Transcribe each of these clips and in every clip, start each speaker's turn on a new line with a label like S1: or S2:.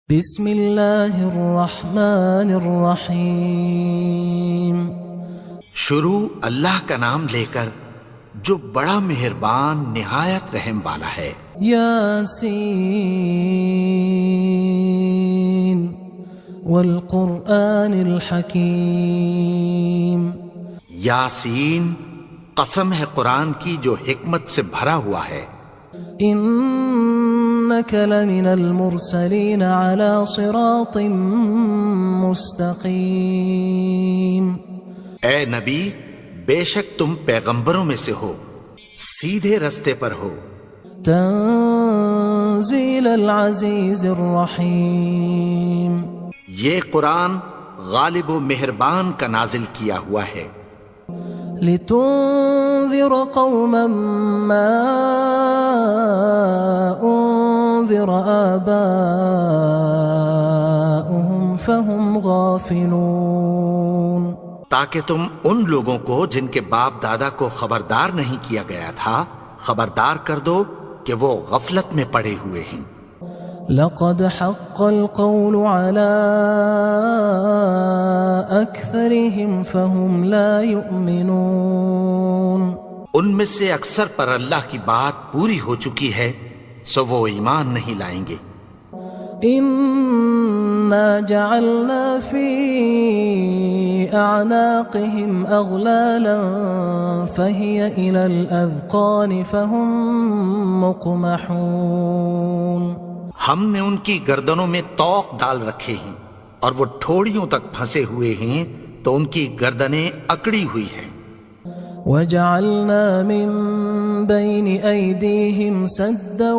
S1: بسم اللہ الرحمن الرحیم۔
S2: شروع اللہ کا نام لے کر جو بڑا مہربان نہایت رحم والا ہے۔
S1: یاسین والقرآن الحکیم۔
S2: یاسین، قسم ہے قرآن کی جو حکمت سے بھرا ہوا ہے۔
S1: انک لمن المرسلین علی صراط مستقیم۔
S2: اے نبی، بے شک تم پیغمبروں میں سے ہو، سیدھے رستے پر ہو۔
S1: تنزیل العزیز الرحیم۔
S2: یہ قرآن غالب و مہربان کا نازل کیا ہوا ہے۔
S1: لتنذر قوما ما انذر آباؤهم فهم غافلون۔
S2: تاکہ تم ان لوگوں کو جن کے باپ دادا کو خبردار نہیں کیا گیا تھا خبردار کر دو کہ وہ غفلت میں پڑے ہوئے ہیں۔
S1: لقد حق القول على أكثرهم فهم لا يؤمنون۔
S2: ان میں سے اکثر پر اللہ کی بات پوری ہو چکی ہے سو وہ ایمان نہیں لائیں گے۔
S1: إنا جعلنا في أعناقهم أغلالا فهي إلى الأذقان فهم مقمحون۔
S2: ہم نے ان کی گردنوں میں طوق ڈال رکھے ہیں اور وہ ٹھوڑیوں تک پھنسے ہوئے ہیں تو ان کی گردنیں اکڑی ہوئی ہیں۔
S1: وجعلنا من بين أيديهم سدا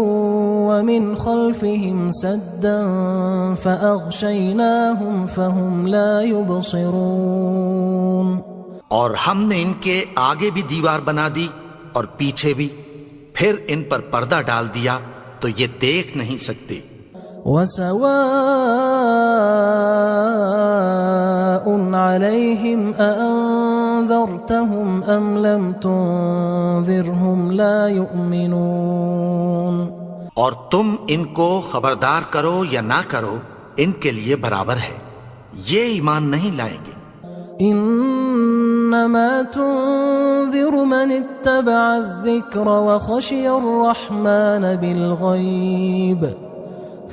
S1: ومن خلفهم سدا فأغشيناهم فهم لا يبصرون۔
S2: اور ہم نے ان کے آگے بھی دیوار بنا دی اور پیچھے بھی، پھر ان پر پردہ ڈال دیا تو یہ دیکھ نہیں سکتے۔
S1: وسواء عليهم أأنذرتهم أم لم تنذرهم لا يؤمنون۔
S2: اور تم ان کو خبردار کرو یا نہ کرو ان کے لیے برابر ہے، یہ ایمان نہیں لائیں گے۔
S1: انما تنذر من اتبع الذکر وخشی الرحمن بالغیب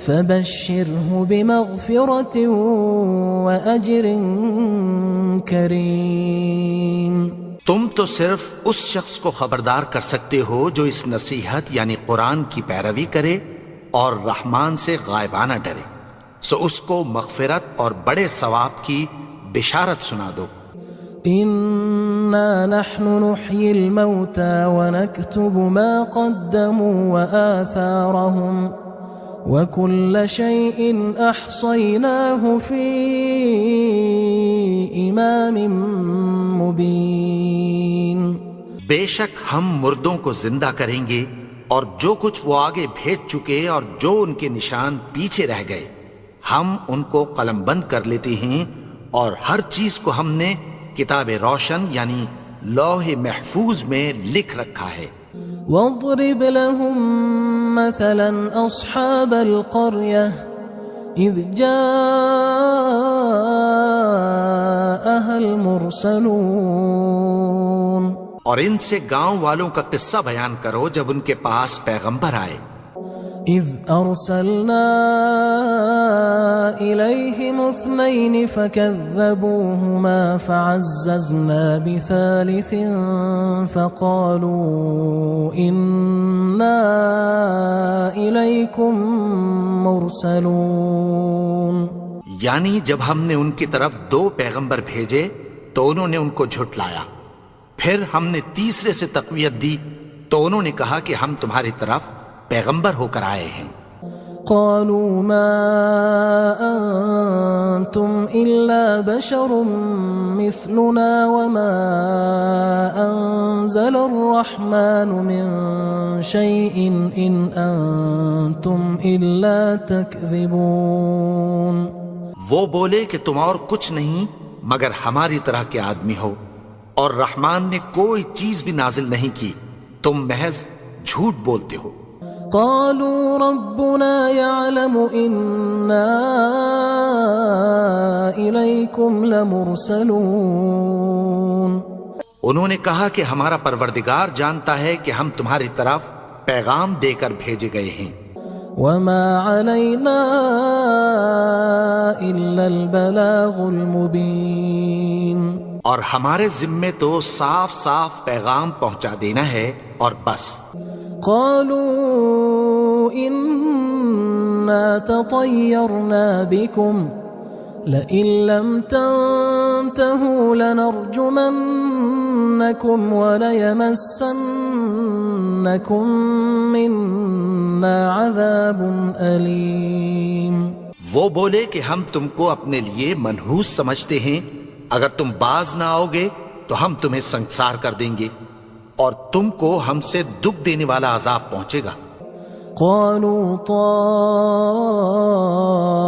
S1: فبشره بمغفرة وأجر کریم۔
S2: تم تو صرف اس شخص کو خبردار کر سکتے ہو جو اس نصیحت یعنی قرآن کی پیروی کرے اور رحمان سے غائبانہ ڈرے، سو اس کو مغفرت اور بڑے ثواب کی بشارت سنا دو۔
S1: انا نحن نحيي الموتى ونكتب ما قدموا وآثارهم وكل شيء احصيناه في امام مبين۔
S2: بے شک ہم مردوں کو زندہ کریں گے اور جو کچھ وہ آگے بھیج چکے اور جو ان کے نشان پیچھے رہ گئے ہم ان کو قلم بند کر لیتے ہیں، اور ہر چیز کو ہم نے کتاب روشن یعنی لوح محفوظ میں لکھ رکھا ہے۔
S1: واضرب لهم مثلا اصحاب القرية اذ جاءها المرسلون۔
S2: اور ان سے گاؤں والوں کا قصہ بیان کرو جب ان کے پاس پیغمبر آئے۔
S1: اذ ارسلنا الیہم اثنین فکذبوہما فعززنا بثالث فقالوا انا الیکم مرسلون۔
S2: یعنی جب ہم نے ان کی طرف 2 پیغمبر بھیجے تو انہوں نے ان کو جھٹلایا، پھر ہم نے تیسرے سے تقویت دی تو انہوں نے کہا کہ ہم تمہاری طرف پیغمبر ہو کر آئے ہیں۔
S1: قالوا ما انتم الا بشر مثلنا وما انزل الرحمن من شيء ان انتم الا تكذبون۔
S2: وہ بولے کہ تم اور کچھ نہیں مگر ہماری طرح کے آدمی ہو، اور رحمان نے کوئی چیز بھی نازل نہیں کی، تم محض جھوٹ بولتے ہو۔
S1: قالوا ربنا يعلم إنا إليكم لمرسلون.
S2: انہوں نے کہا کہ ہمارا پروردگار جانتا ہے کہ ہم تمہاری طرف پیغام دے کر بھیجے گئے ہیں.
S1: وما علينا إلا البلاغ المبين.
S2: اور ہمارے ذمے تو صاف صاف پیغام پہنچا دینا ہے اور بس.
S1: قالوا إنا تطيرنا بكم لئن لم تنتهوا لنرجمنكم وليمسنكم منا عذاب أليم.
S2: وہ بولے کہ ہم تم کو اپنے لیے منحوس سمجھتے ہیں، اگر تم باز نہ آؤ گے تو ہم تمہیں سنگسار کر دیں گے اور تم کو ہم سے دکھ دینے والا عذاب پہنچے گا.
S1: قالوا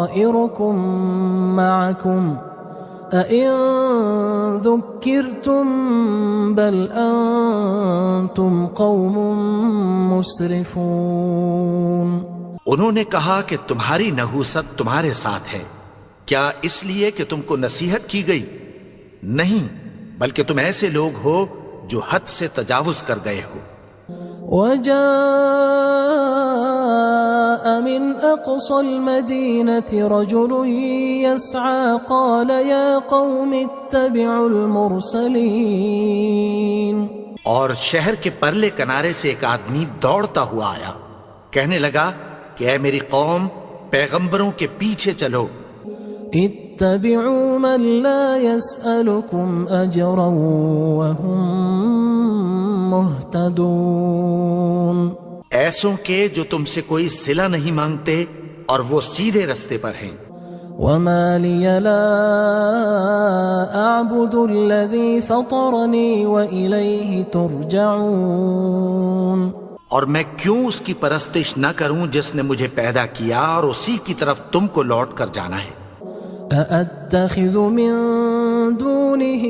S1: طائركم معكم أئن ذكرتم بل أنتم قوم مسرفون.
S2: انہوں نے کہا کہ تمہاری نحوست تمہارے ساتھ ہے، کیا اس لیے کہ تم کو نصیحت کی گئی؟ نہیں، بلکہ تم ایسے لوگ ہو جو حد سے تجاوز کر گئے ہو.
S1: وجاء من أقصى المدينة رجل يسعى قال يا قوم اتبعوا المرسلين.
S2: اور شہر کے پرلے کنارے سے ایک آدمی دوڑتا ہوا آیا، کہنے لگا کہ اے میری قوم، پیغمبروں کے پیچھے چلو.
S1: اتبعوا من لا يسألكم أجرا وهم مهتدون.
S2: ایسوں کے جو تم سے کوئی صلہ نہیں مانگتے اور وہ سیدھے رستے پر ہیں.
S1: وما لي لا أعبد الذي فطرني وإليه ترجعون.
S2: اور میں کیوں اس کی پرستش نہ کروں جس نے مجھے پیدا کیا اور اسی کی طرف تم کو لوٹ کر جانا ہے.
S1: أأتخذ من دونه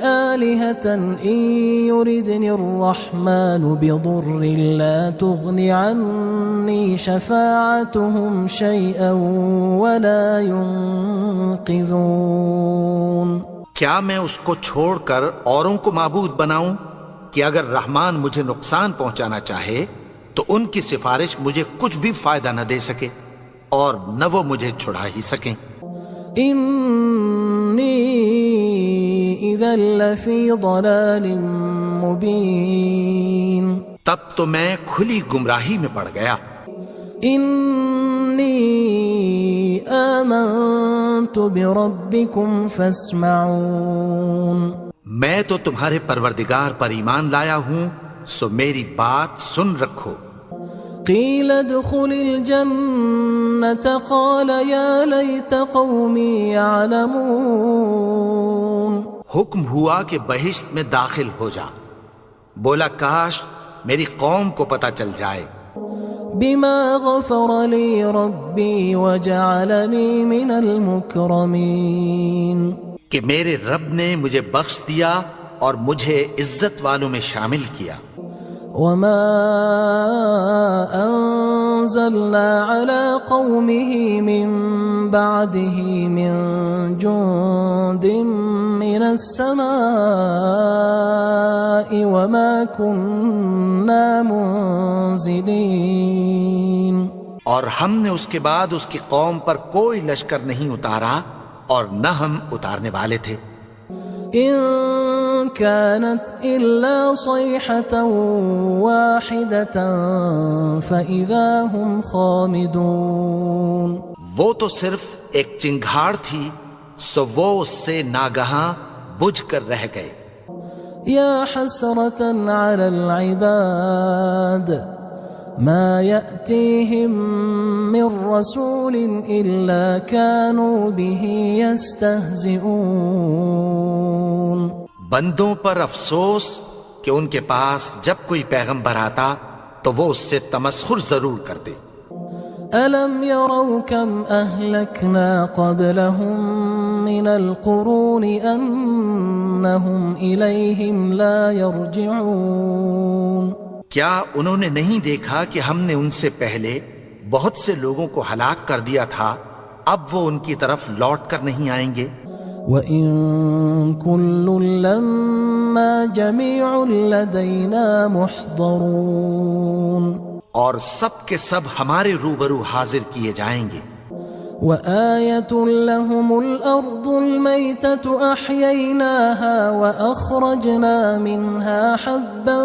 S1: آلهة إن يردني الرحمن بضر لا تغن عني شفاعتهم شيئا ولا ينقذون.
S2: کیا میں اس کو چھوڑ کر اوروں کو معبود بناؤں کہ اگر رحمان مجھے نقصان پہنچانا چاہے تو ان کی سفارش مجھے کچھ بھی فائدہ نہ دے سکے اور نہ وہ مجھے چھڑا ہی سکیں.
S1: إني إذا لفي ضلال مبين.
S2: تب تو میں کھلی گمراہی میں پڑ گیا.
S1: إني آمنت بربكم فاسمعون.
S2: میں تو تمہارے پروردگار پر ایمان لایا ہوں، سو میری بات سن رکھو.
S1: قيل ادخل الجنة قال يا ليت قومي يعلمون.
S2: حکم ہوا کہ بہشت میں داخل ہو جا. بولا کاش میری قوم کو پتہ چل جائے.
S1: بما غفر لي ربي وجعلني من المكرمين.
S2: کہ میرے رب نے مجھے بخش دیا اور مجھے عزت والوں میں شامل کیا.
S1: وما أنزلنا على قومه من بعده من جند من السماء وما كنا منزلين.
S2: اور ہم نے اس کے بعد اس کی قوم پر کوئی لشکر نہیں اتارا اور نہ ہم اتارنے والے تھے.
S1: إن كانت إلا صيحة واحدة فإذا هم خامدون.
S2: وہ تو صرف ایک چنگھاڑ تھی، سو وہ اس سے ناگہاں بجھ کر رہ گئے.
S1: يا حسرة على العباد ما يأتيهم من رسول إلا كانوا به يستهزئون.
S2: بندوں پر افسوس کہ ان کے پاس جب کوئی پیغمبر آتا تو وہ اس سے تمسخر ضرور کرتے.
S1: ألم يروا كم أهلكنا قبلهم من القرون أنهم إليهم لا يرجعون.
S2: کیا انہوں نے نہیں دیکھا کہ ہم نے ان سے پہلے بہت سے لوگوں کو ہلاک کر دیا تھا، اب وہ ان کی طرف لوٹ کر نہیں آئیں گے؟
S1: وَإِن كُلٌّ لَمَّا جَمِيعٌ لَدَيْنَا مُحْضَرُونَ،
S2: اور سب کے سب ہمارے روبرو حاضر کیے جائیں گے۔
S1: وَآيَةٌ لَهُمُ الْأَرْضُ الْمَيْتَةُ أَحْيَيْنَاهَا وَأَخْرَجْنَا مِنْهَا حَبًّا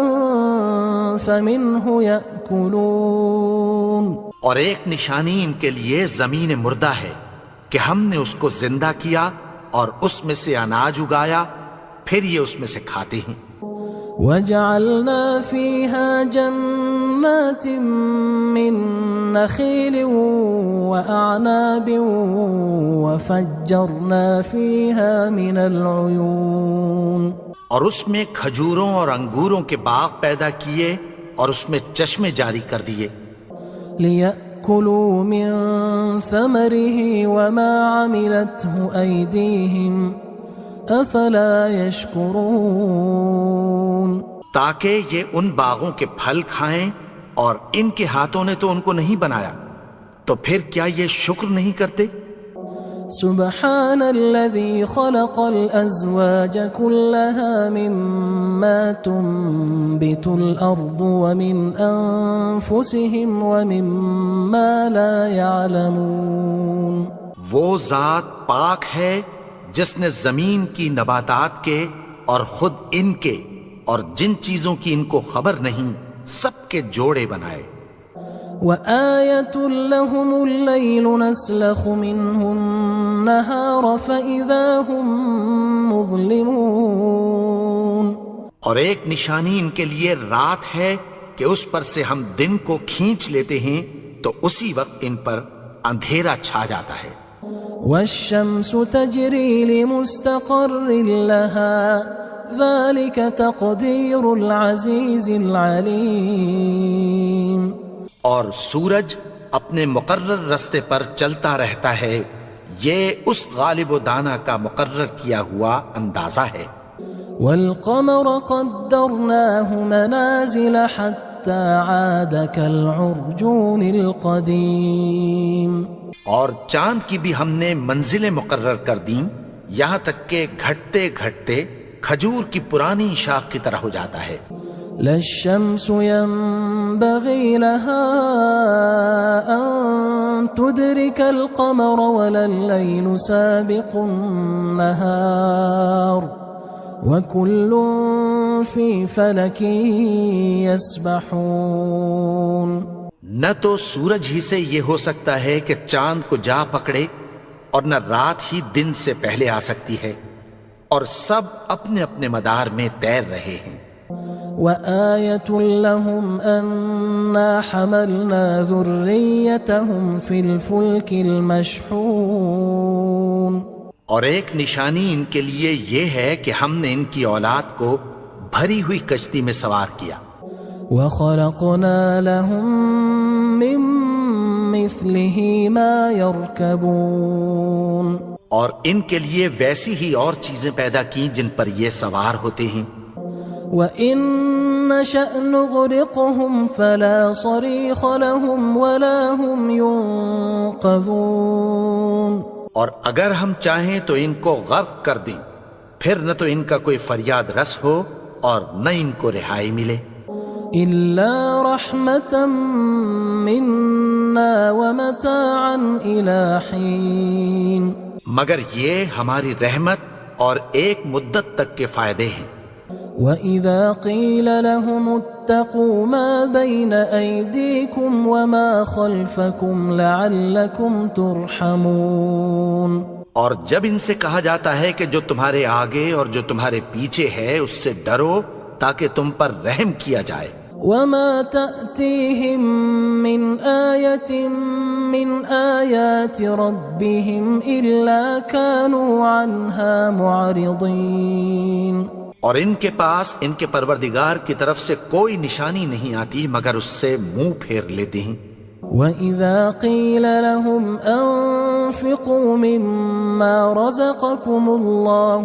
S1: فَمِنْهُ يَأْكُلُونَ،
S2: اور ایک نشانی ان کے لیے زمین مردہ ہے کہ ہم نے اس کو زندہ کیا اور اس میں سے اناج اگایا، پھر یہ اس میں سے کھاتے ہیں۔
S1: وَجَعَلْنَا فِيهَا جَنَّاتٍ مِّن نَخِيلٍ وَأَعْنَابٍ وَفَجَّرْنَا فِيهَا مِنَ الْعُيُونِ،
S2: اور اس میں کھجوروں اور انگوروں کے باغ پیدا کیے اور اس میں چشمے جاری کر دیے،
S1: لِيَأْكُلُوا مِن ثَمَرِهِ وَمَا عَمِلَتْهُ أَيْدِيهِمْ أَفَلَا يَشْكُرُونَ،
S2: تاکہ یہ ان باغوں کے پھل کھائیں، اور ان کے ہاتھوں نے تو ان کو نہیں بنایا، تو پھر کیا یہ شکر نہیں کرتے؟
S1: سبحان الذي خلق الأزواج كلها مما تنبت الأرض ومن أنفسهم ومما لا يعلمون،
S2: وہ ذات پاک ہے جس نے زمین کی نباتات کے اور خود ان کے اور جن چیزوں کی ان کو خبر نہیں سب کے جوڑے بنائے۔
S1: وَآيَةٌ لَهُمُ اللَّيْلُ نَسْلَخُ مِنْهُ النَّهَارَ فَإِذَا هُمْ مُظْلِمُونَ،
S2: اور ایک نشانی ان کے لیے رات ہے کہ اس پر سے ہم دن کو کھینچ لیتے ہیں تو اسی وقت ان پر اندھیرا چھا جاتا ہے۔
S1: وَالشَّمْسُ تَجْرِي لِمُسْتَقَرٍّ لَهَا ذَلِكَ تَقْدِيرُ الْعَزِيزِ الْعَلِيمِ،
S2: اور سورج اپنے مقرر رستے پر چلتا رہتا ہے، یہ اس غالب و دانا کا مقرر کیا ہوا اندازہ ہے۔
S1: وَالْقَمَرَ قَدَّرْنَاهُ مَنَازِلَ حَتَّى عَادَ كَالْعُرْجُونِ الْقَدِيمِ،
S2: اور چاند کی بھی ہم نے منزلیں مقرر کر دیں، یہاں تک کہ گھٹتے گھٹتے کھجور کی پرانی شاخ کی طرح ہو جاتا ہے۔
S1: لا الشمس ينبغي لها أن تدرك القمر ولا الليل سابق النهار وكل في فلك يسبحون،
S2: نہ تو سورج ہی سے یہ ہو سکتا ہے کہ چاند کو جا پکڑے، اور نہ رات ہی دن سے پہلے آ سکتی ہے، اور سب اپنے اپنے مدار میں تیر رہے ہیں۔
S1: وَآيَةٌ لَهُمْ أَنَّا حَمَلْنَا ذُرِّيَّتَهُمْ فِي الْفُلْكِ الْمَشْحُونِ،
S2: اور ایک نشانی ان کے لیے یہ ہے کہ ہم نے ان کی اولاد کو بھری ہوئی کشتی میں سوار کیا۔
S1: وَخَلَقْنَا لَهُم مِّن مِّثْلِهِ مَا يَرْكَبُونَ،
S2: اور ان کے لیے ویسی ہی اور چیزیں پیدا کی جن پر یہ سوار ہوتے ہیں۔
S1: وَإِن نَّشَأْ نُغْرِقْهُمْ فَلَا صَرِيخَ لَهُمْ وَلَا هُمْ يُنقَذُونَ،
S2: اور اگر ہم چاہیں تو ان کو غرق کر دیں، پھر نہ تو ان کا کوئی فریاد رس ہو اور نہ ان کو رہائی ملے۔
S1: إِلَّا رَحْمَةً مِّنَّا وَمَتَاعًا إِلَى حِينٍ،
S2: مگر یہ ہماری رحمت اور ایک مدت تک کے فائدے ہیں۔
S1: وَإِذَا قِيلَ لَهُمُ اتَّقُوا مَا بَيْنَ أَيْدِيكُمْ وَمَا خَلْفَكُمْ لَعَلَّكُمْ تُرْحَمُونَ،
S2: اور جب ان سے کہا جاتا ہے کہ جو تمہارے آگے اور جو تمہارے پیچھے ہے اس سے ڈرو تاکہ تم پر رحم کیا جائے۔
S1: وَمَا تَأْتِيهِم مِّنْ آيَةٍ مِّنْ آيَاتِ رَبِّهِمْ إِلَّا كَانُوا عَنْهَا مُعْرِضِينَ،
S2: اور ان کے پاس ان کے پروردگار کی طرف سے کوئی نشانی نہیں آتی مگر اس سے منہ پھیر لیتے ہیں۔
S1: وَإِذَا قِيلَ لَهُمْ أَنفِقُوا مِمَّا رَزَقَكُمُ اللَّهُ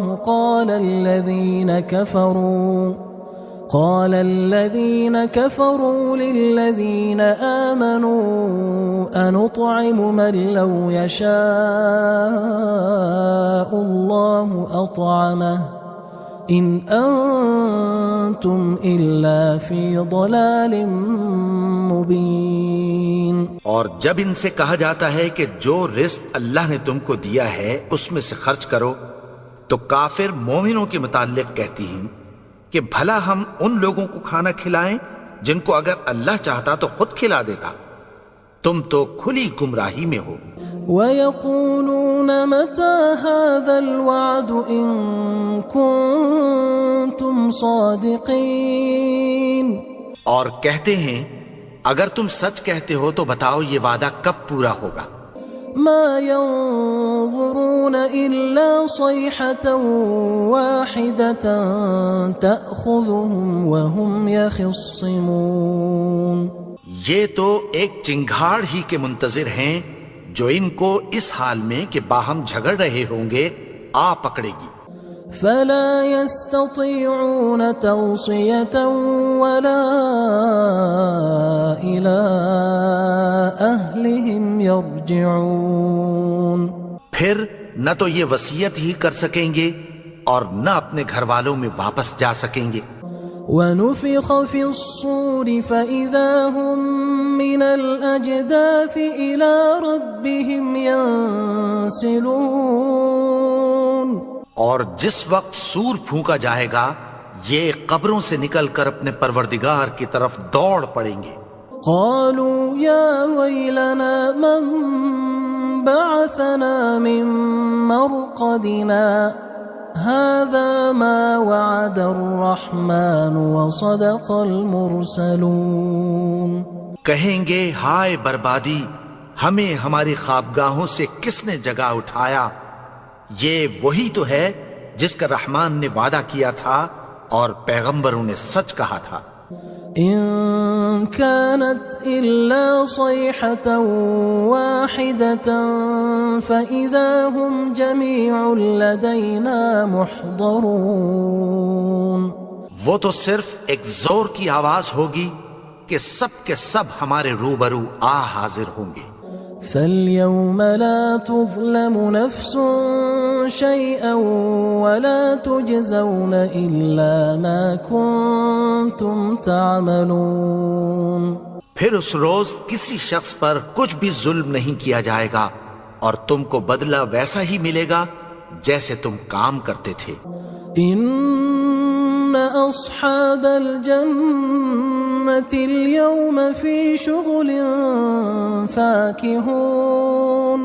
S1: قال الذين كفروا للذين آمنوا أنطعم من لو يشاء الله أطعمه إن أنتم إلا في ضلال مبين.
S2: اور جب ان سے کہا جاتا ہے کہ جو رزق اللہ نے تم کو دیا ہے اس میں سے خرچ کرو، تو کافر مومنوں کے متعلق کہتی ہیں کہ بھلا ہم ان لوگوں کو کھانا کھلائیں جن کو اگر اللہ چاہتا تو خود کھلا دیتا، تم تو کھلی گمراہی میں ہو.
S1: وَيَقُولُونَ مَتَى هَذَا الْوَعْدُ إِن كُنتُمْ صَادِقِينَ.
S2: اور کہتے ہیں اگر تم سچ کہتے ہو تو بتاؤ یہ وعدہ کب پورا ہوگا.
S1: ما ينظرون إلا صيحة واحدة تأخذهم وهم يخصمون.
S2: یہ تو ایک چنگھاڑ ہی کے منتظر ہیں جو ان کو اس حال میں کہ باہم جھگڑ رہے ہوں گے آ پکڑے گی.
S1: فلا يستطيعون توصية ولا إلى أهلهم يرجعون.
S2: پھر نہ تو یہ وصیت ہی کر سکیں گے اور نہ اپنے گھر والوں میں واپس جا سکیں گے.
S1: وَنُفِخَ فِي الصُّورِ فَإِذَا هُم مِّنَ الْأَجْدَاثِ إِلَى رَبِّهِمْ يَنسِلُونَ.
S2: اور جس وقت سور پھونکا جائے گا یہ قبروں سے نکل کر اپنے پروردگار کی طرف دوڑ پڑیں گے.
S1: قالوا يا ويلنا من بعثنا من مرقدنا هذا ما وعد الرحمن وصدق المرسلون.
S2: کہیں گے ہائے بربادی، ہمیں ہماری خوابگاہوں سے کس نے جگا اٹھایا، یہ وہی تو ہے جس کا رحمان نے وعدہ کیا تھا اور پیغمبروں نے سچ کہا تھا.
S1: إن كانت إلا صيحة واحدة فإذا هم جميع لدينا محضرون.
S2: وہ تو صرف ایک زور کی آواز ہوگی کہ سب کے سب ہمارے روبرو آ حاضر ہوں گے.
S1: فاليوم لا تظلم نفس شيئا ولا تجزون إلا ما كنتم تعملون.
S2: پھر اس روز کسی شخص پر کچھ بھی ظلم نہیں کیا جائے گا اور تم کو بدلہ ویسا ہی ملے گا جیسے تم کام کرتے تھے.
S1: إن أصحاب الجنة اليوم في شغل فاكهون.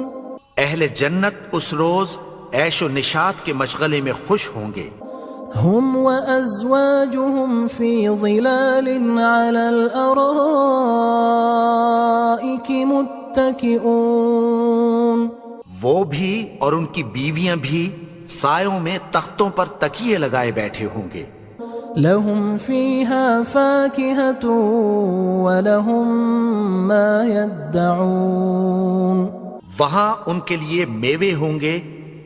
S2: اہل جنت اس روز عیش و نشاط کے مشغلے میں خوش ہوں گے.
S1: هم وأزواجهم في ظلال على الأرائك متكئون.
S2: وہ بھی اور ان کی بیویاں بھی سایوں میں تختوں پر تکیے لگائے بیٹھے ہوں گے.
S1: لهم فيها فاكهة ولهم ما يدعون.
S2: وہاں ان کے لیے میوے ہوں گے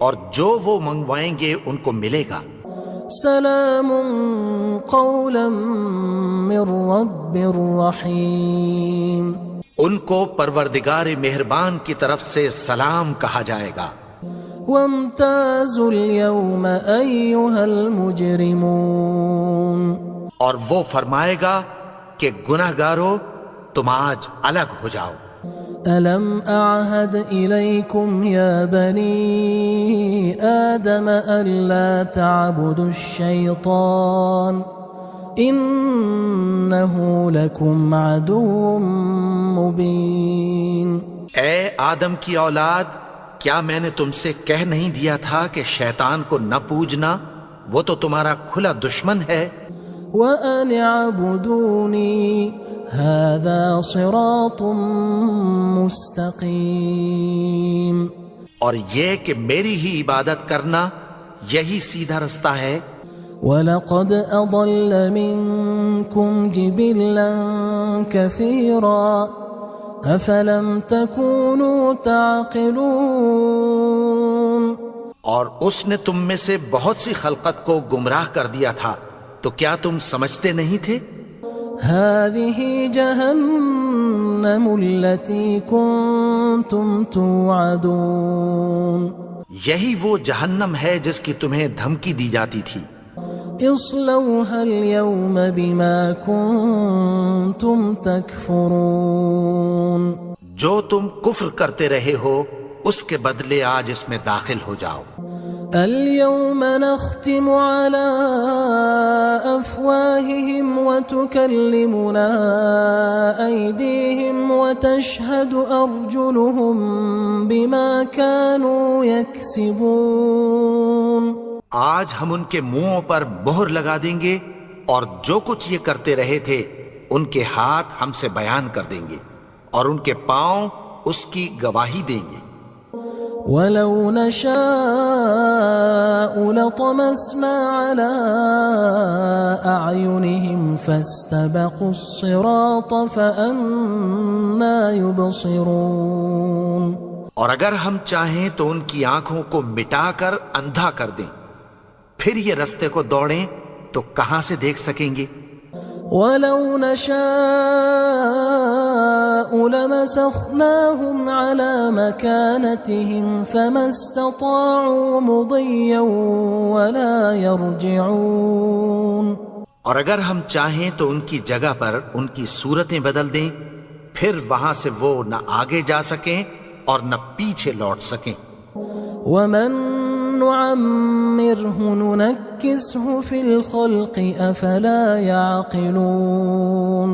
S2: اور جو وہ منگوائیں گے ان کو ملے گا.
S1: سلام قولا من رب رحیم.
S2: ان کو پروردگار مہربان کی طرف سے سلام کہا جائے گا.
S1: وامتازوا اليوم أيها المجرمون.
S2: اور وہ فرمائے گا کہ گناہگارو تم آج الگ ہو جاؤ.
S1: ألم أعهد إليكم يا بني آدم ألا تعبدوا الشيطان إنه لكم عدو مبين.
S2: اے آدم کی اولاد، کیا میں نے تم سے کہہ نہیں دیا تھا کہ شیطان کو نہ پوجنا، وہ تو تمہارا کھلا دشمن ہے.
S1: وَأَنِ اعْبُدُونِي هَذَا صِرَاطٌ مُسْتَقِيمٌ.
S2: اور یہ کہ میری ہی عبادت کرنا یہی سیدھا رستہ ہے.
S1: وَلَقَدْ أَضَلَّ مِنْكُمْ جِبِلًّا كَثِيرًا أَفَلَمْ تَكُونُوا تَعْقِلُونَ.
S2: اور اس نے تم میں سے بہت سی خلقت کو گمراہ کر دیا تھا، تو کیا تم سمجھتے نہیں تھے؟
S1: هذه جهنم التي كنتم توعدون
S2: یہی وہ جہنم ہے جس کی تمہیں دھمکی دی جاتی تھی.
S1: اصلوها اليوم بما كنتم تكفرون
S2: جو تم کفر کرتے رہے ہو اس کے بدلے آج اس میں داخل ہو جاؤ.
S1: اليوم نختم على أفواههم وتكلمنا أيديهم وتشهد أرجلهم بما كانوا يكسبون.
S2: آج ہم ان کے منہوں پر مہر لگا دیں گے اور جو کچھ یہ کرتے رہے تھے ان کے ہاتھ ہم سے بیان کر دیں گے اور ان کے پاؤں اس کی گواہی دیں گے.
S1: وَلَوْ نَشَاءُ لَطَمَسْنَا عَلَىٰ أَعْيُنِهِمْ فَاسْتَبَقُوا الصِّرَاطَ فَأَنَّىٰ يُبْصِرُونَ.
S2: اور اگر ہم چاہیں تو ان کی آنکھوں کو مٹا کر اندھا کر دیں، پھر یہ رستے کو دوڑیں تو کہاں سے دیکھ سکیں گے؟
S1: وَلَوْ نَشَاءُ لَمَسَخْنَاهُمْ عَلَىٰ مَكَانَتِهِمْ فَمَا اسْتَطَاعُوا مُضِيًّا وَلَا يَرْجِعُونَ.
S2: اور اگر ہم چاہیں تو ان کی جگہ پر ان کی صورتیں بدل دیں، پھر وہاں سے وہ نہ آگے جا سکیں اور نہ پیچھے لوٹ سکیں.
S1: وَمَن نُعَمِّرْهُ نُنَكِّسْهُ فِي الْخَلْقِ أَفَلَا يَعْقِلُونَ.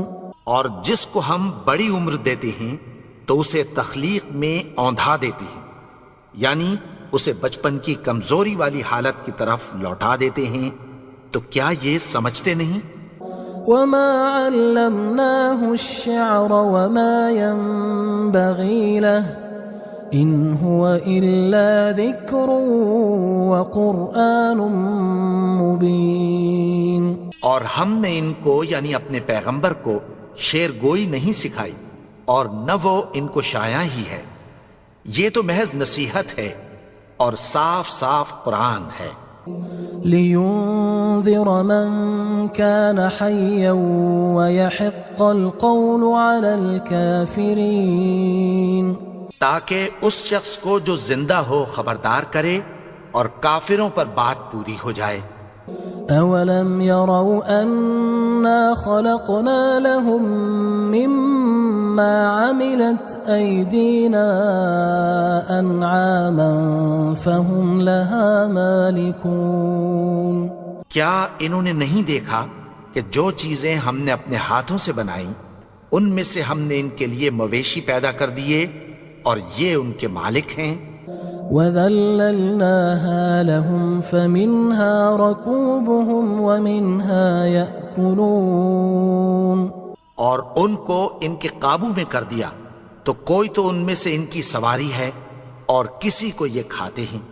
S2: اور جس کو ہم بڑی عمر دیتے ہیں تو اسے تخلیق میں اوندھا دیتے ہیں، یعنی اسے بچپن کی کمزوری والی حالت کی طرف لوٹا دیتے ہیں. تو کیا یہ سمجھتے نہیں؟
S1: وَمَا عَلَّمْنَاهُ الشِّعْرَ وَمَا يَنبَغِي لَهُ إِنْ هُوَ إِلَّا ذِكْرٌ وَقُرْآنٌ مُبِينٌ.
S2: اور ہم نے ان کو یعنی اپنے پیغمبر کو شعر گوئی نہیں سکھائی اور نہ وہ ان کو شایع ہی ہے، یہ تو محض نصیحت ہے اور صاف صاف قرآن ہے.
S1: لِيُنذِرَ مَن كَانَ حَيًّا وَيَحِقَّ الْقَوْلُ عَلَى الْكَافِرِينَ.
S2: تاکہ اس شخص کو جو زندہ ہو خبردار کرے اور کافروں پر بات پوری ہو جائے.
S1: أَوَلَمْ يَرَوْا أَنَّا خَلَقْنَا لَهُم مِّمَّا عَمِلَتْ أَيْدِينَا أَنْعَامًا فَهُمْ لَهَا مَالِكُونَ.
S2: کیا انہوں نے نہیں دیکھا کہ جو چیزیں ہم نے اپنے ہاتھوں سے بنائیں ان میں سے ہم نے ان کے لیے مویشی پیدا کر دیے اور یہ ان کے مالک ہیں.
S1: وَذَلَّلْنَاهَا لَهُمْ فَمِنْهَا رَكُوبُهُمْ وَمِنْهَا يَأْكُلُونَ.
S2: اور ان کو ان کے قابو میں کر دیا تو کوئی تو ان میں سے ان کی سواری ہے اور کسی کو یہ کھاتے ہیں.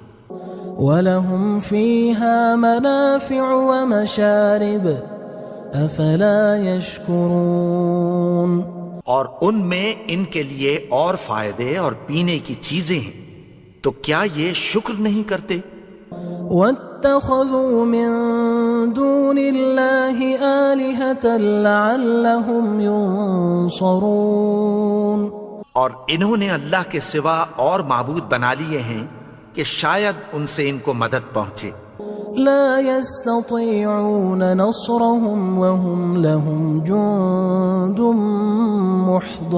S1: وَلَهُمْ فِيهَا مَنَافِعُ وَمَشَارِبُ أَفَلَا يَشْكُرُونَ. اور ان میں ان کے لیے اور فائدے اور پینے کی چیزیں ہیں، تو کیا یہ شکر نہیں کرتے؟ وَاتَّخَذُوا مِن دُونِ اللَّهِ آلِهَةً لَعَلَّهُمْ يُنصَرُونَ. اور
S2: انہوں نے اللہ کے سوا اور معبود بنا لیے ہیں کہ شاید ان سے ان کو مدد پہنچے.
S1: لا يستطيعون نصرهم وهم لهم جند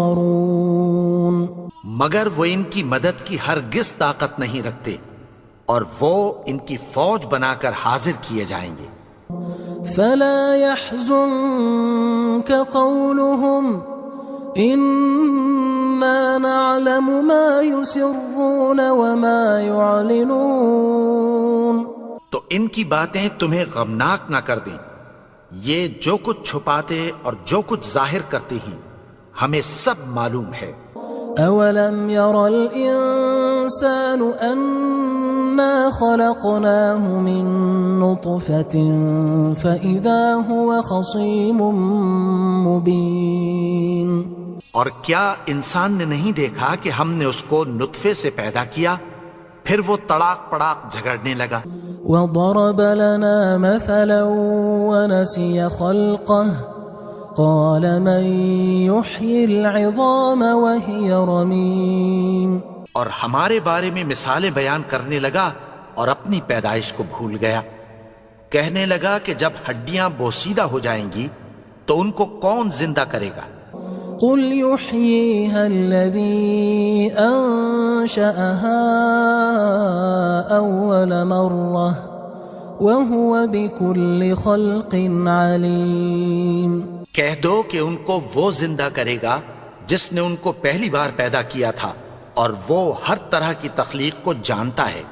S1: محضرون.
S2: مگر وہ ان کی مدد کی ہرگز طاقت نہیں رکھتے اور وہ ان کی فوج بنا کر حاضر کیے جائیں گے.
S1: فلا يحزنك قولهم إنا نعلم ما يسرون وما يعلنون.
S2: تو ان کی باتیں تمہیں غمناک نہ کر دیں، یہ جو کچھ چھپاتے اور جو کچھ ظاہر کرتے ہیں ہمیں سب معلوم ہے.
S1: أَوَلَمْ يَرَ الْإِنسَانُ أَنَّا خَلَقْنَاهُ مِن نُّطْفَةٍ فَإِذَا هُوَ خَصِيمٌ مُّبِينٌ.
S2: اور کیا انسان نے نہیں دیکھا کہ ہم نے اس کو نطفے سے پیدا کیا، پھر وہ تڑاک پڑاک جھگڑنے لگا.
S3: وضرب لنا مثلا ونسي خلقه قال من يحيي العظام وهي رميم.
S2: اور ہمارے بارے میں مثالیں بیان کرنے لگا اور اپنی پیدائش کو بھول گیا. کہنے لگا کہ جب ہڈیاں بوسیدہ ہو جائیں گی تو ان کو کون زندہ کرے گا؟
S3: قل يحييها الذي أنشأها أول مرة وهو بكل خلق عليم.
S2: کہہ دو کہ ان کو وہ زندہ کرے گا جس نے ان کو پہلی بار پیدا کیا تھا اور وہ ہر طرح کی تخلیق کو جانتا ہے.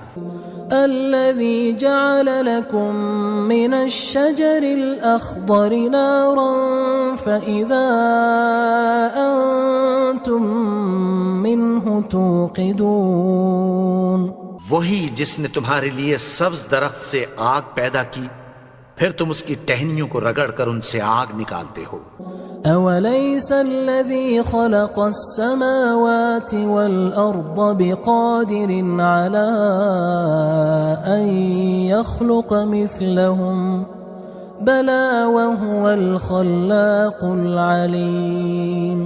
S3: الذي جعل لكم من الشجر الأخضر نارا فإذا أنتم منه توقدون.
S2: وہی جس نے تمہارے لیے سبز درخت سے آگ پیدا کی پھر تم اس کی ٹہنیوں کو رگڑ کر ان سے آگ نکالتے ہو.
S3: أوليس الذي خلق السماوات والأرض بقادر على أن يخلق مثلهم بلى وهو الخلاق العليم.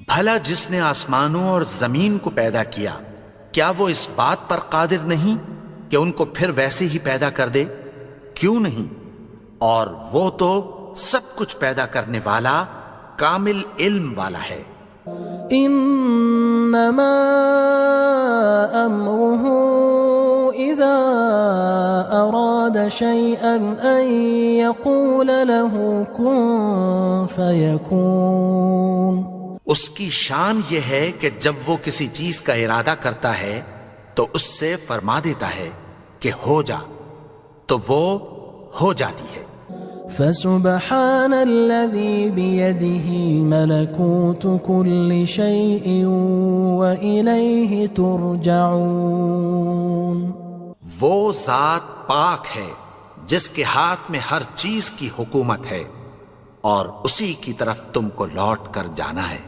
S2: بھلا جس نے آسمانوں اور زمین کو پیدا کیا کیا وہ اس بات پر قادر نہیں کہ ان کو پھر ویسے ہی پیدا کر دے؟ کیوں نہیں؟ اور وہ تو سب کچھ پیدا کرنے والا کامل علم والا ہے.
S3: انما امره اذا اراد شيئا ان يقول له كن فيكون.
S2: اس کی شان یہ ہے کہ جب وہ کسی چیز کا ارادہ کرتا ہے تو اس سے فرما دیتا ہے کہ ہو جا تو وہ ہو جاتی ہے.
S3: فسبحان الذي بيده ملكوت كل شيء وإليه ترجعون.
S2: وہ ذات پاک ہے جس کے ہاتھ میں ہر چیز کی حکومت ہے اور اسی کی طرف تم کو لوٹ کر جانا ہے.